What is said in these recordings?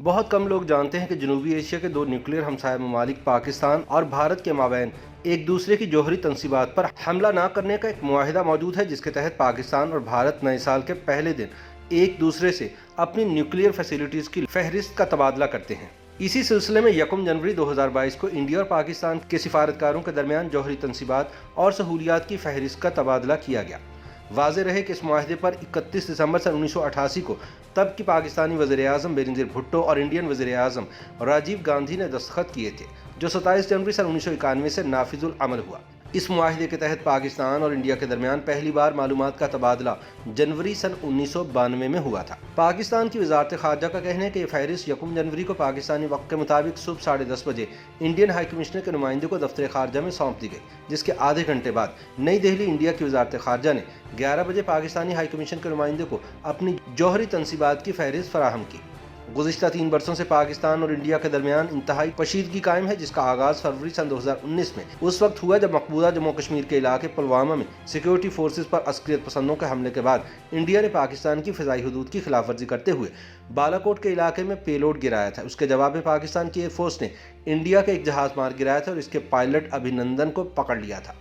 بہت کم لوگ جانتے ہیں کہ جنوبی ایشیا کے دو نیوکلیئر ہمسایہ ممالک پاکستان اور بھارت کے مابین ایک دوسرے کی جوہری تنصیبات پر حملہ نہ کرنے کا ایک معاہدہ موجود ہے، جس کے تحت پاکستان اور بھارت نئے سال کے پہلے دن ایک دوسرے سے اپنی نیوکلیئر فیسلٹیز کی فہرست کا تبادلہ کرتے ہیں۔ اسی سلسلے میں 1 جنوری 2022 کو انڈیا اور پاکستان کے سفارتکاروں کے درمیان جوہری تنصیبات اور سہولیات کی فہرست کا تبادلہ کیا گیا۔ واضح رہے کہ اس معاہدے پر 31 دسمبر سن 1988 کو تب کی پاکستانی وزیر اعظم بینظیر بھٹو اور انڈین وزیر اعظم راجیو گاندھی نے دستخط کیے تھے، جو 27 جنوری سن 1991 سے نافذ العمل ہوا۔ اس معاہدے کے تحت پاکستان اور انڈیا کے درمیان پہلی بار معلومات کا تبادلہ جنوری سن 1992 میں ہوا تھا۔ پاکستان کی وزارت خارجہ کا کہنا ہے کہ یہ فہرست 1 جنوری کو پاکستانی وقت کے مطابق صبح 10:30 بجے انڈین ہائی کمشنر کے نمائندے کو دفتر خارجہ میں سونپ دی گئی، جس کے آدھے گھنٹے بعد نئی دہلی انڈیا کی وزارت خارجہ نے 11 بجے پاکستانی ہائی کمیشن کے نمائندے کو اپنی جوہری تنصیبات کی فہرست فراہم کی۔ گزشتہ 3 برسوں سے پاکستان اور انڈیا کے درمیان انتہائی کشیدگی قائم ہے، جس کا آغاز فروری سن 2019 میں اس وقت ہوا جب مقبوضہ جموں کشمیر کے علاقے پلوامہ میں سیکیورٹی فورسز پر عسکریت پسندوں کے حملے کے بعد انڈیا نے پاکستان کی فضائی حدود کی خلاف ورزی کرتے ہوئے بالاکوٹ کے علاقے میں پے لوڈ گرایا تھا۔ اس کے جواب میں پاکستان کی ایئر فورس نے انڈیا کے ایک جہاز مار گرایا تھا اور اس کے پائلٹ ابھینندن کو پکڑ لیا تھا۔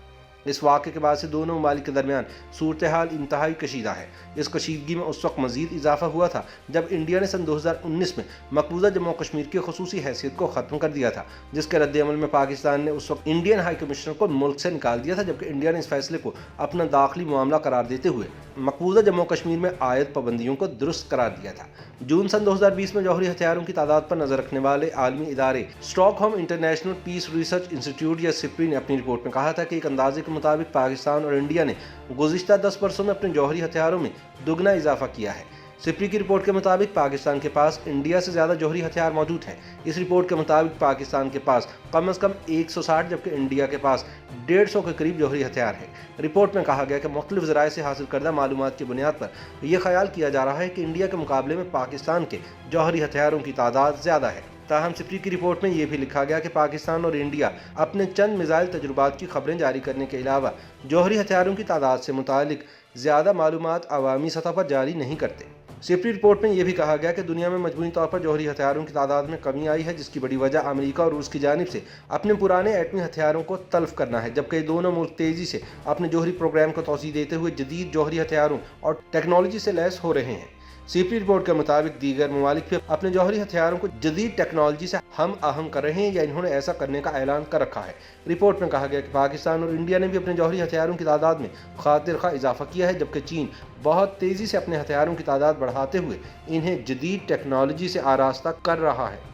اس واقعے کے بعد سے دونوں ممالک کے درمیان صورتحال انتہائی کشیدہ ہے۔ اس کشیدگی میں اس وقت مزید اضافہ ہوا تھا جب انڈیا نے سن 2019 میں مقبوضہ جموں کشمیر کی خصوصی حیثیت کو ختم کر دیا تھا، جس کے رد عمل میں پاکستان نے اس وقت انڈین ہائی کمشنر کو ملک سے نکال دیا تھا، جبکہ انڈیا نے اس فیصلے کو اپنا داخلی معاملہ قرار دیتے ہوئے مقبوضہ جموں کشمیر میں عائد پابندیوں کو درست قرار دیا تھا۔ جون سن 2020 میں جوہری ہتھیاروں کی تعداد پر نظر رکھنے والے عالمی ادارے stock home international peace research انسٹی ٹیوٹ یا سپری نے اپنی رپورٹ میں کہا تھا کہ ایک اندازے کے مطابق پاکستان اور انڈیا نے گزشتہ 10 برسوں میں اپنے جوہری ہتھیاروں میں دگنا اضافہ کیا ہے۔ سپری کی رپورٹ کے مطابق پاکستان کے پاس انڈیا سے زیادہ جوہری ہتھیار موجود ہیں۔ اس رپورٹ کے مطابق پاکستان کے پاس کم از کم 160 جبکہ انڈیا کے پاس 150 کے قریب جوہری ہتھیار ہیں۔ رپورٹ میں کہا گیا کہ مختلف ذرائع سے حاصل کردہ معلومات کی بنیاد پر یہ خیال کیا جا رہا ہے کہ انڈیا کے مقابلے میں پاکستان کے جوہری ہتھیاروں کی تعداد زیادہ ہے۔ تاہم سپری کی رپورٹ میں یہ بھی لکھا گیا کہ پاکستان اور انڈیا اپنے چند میزائل تجربات کی خبریں جاری کرنے کے علاوہ جوہری ہتھیاروں کی تعداد سے متعلق زیادہ معلومات عوامی سطح پر جاری نہیں کرتے۔ سپری رپورٹ میں یہ بھی کہا گیا کہ دنیا میں مجموعی طور پر جوہری ہتھیاروں کی تعداد میں کمی آئی ہے، جس کی بڑی وجہ امریکہ اور روس کی جانب سے اپنے پرانے ایٹمی ہتھیاروں کو تلف کرنا ہے، جبکہ دونوں ملک تیزی سے اپنے جوہری پروگرام کو توسیع دیتے ہوئے جدید جوہری ہتھیاروں اور ٹیکنالوجی سے لیس ہو رہے ہیں۔ سپری رپورٹ کے مطابق دیگر ممالک بھی اپنے جوہری ہتھیاروں کو جدید ٹیکنالوجی سے ہم آہنگ کر رہے ہیں یا انہوں نے ایسا کرنے کا اعلان کر رکھا ہے۔ رپورٹ میں کہا گیا کہ پاکستان اور انڈیا نے بھی اپنے جوہری ہتھیاروں کی تعداد میں خاطر خواہ اضافہ کیا ہے، جبکہ چین بہت تیزی سے اپنے ہتھیاروں کی تعداد بڑھاتے ہوئے انہیں جدید ٹیکنالوجی سے آراستہ کر رہا ہے۔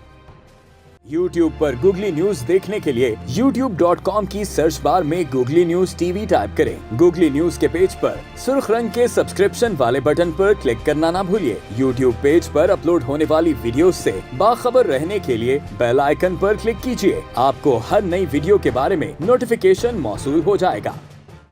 YouTube پر گوگلی نیوز دیکھنے کے لیے youtube.com کی سرچ بار میں googly news T V type کریں۔ گوگلی نیوز کے پیج پر سرخ رنگ کے سبسکرپشن والے بٹن پر کلک کرنا نہ بھولیے۔ YouTube پیج پر اپلوڈ ہونے والی ویڈیوز سے باخبر رہنے کے لیے بیل آئیکن پر کلک کیجیے۔ آپ کو ہر نئی ویڈیو کے بارے میں نوٹیفیکیشن موصول ہو جائے گا۔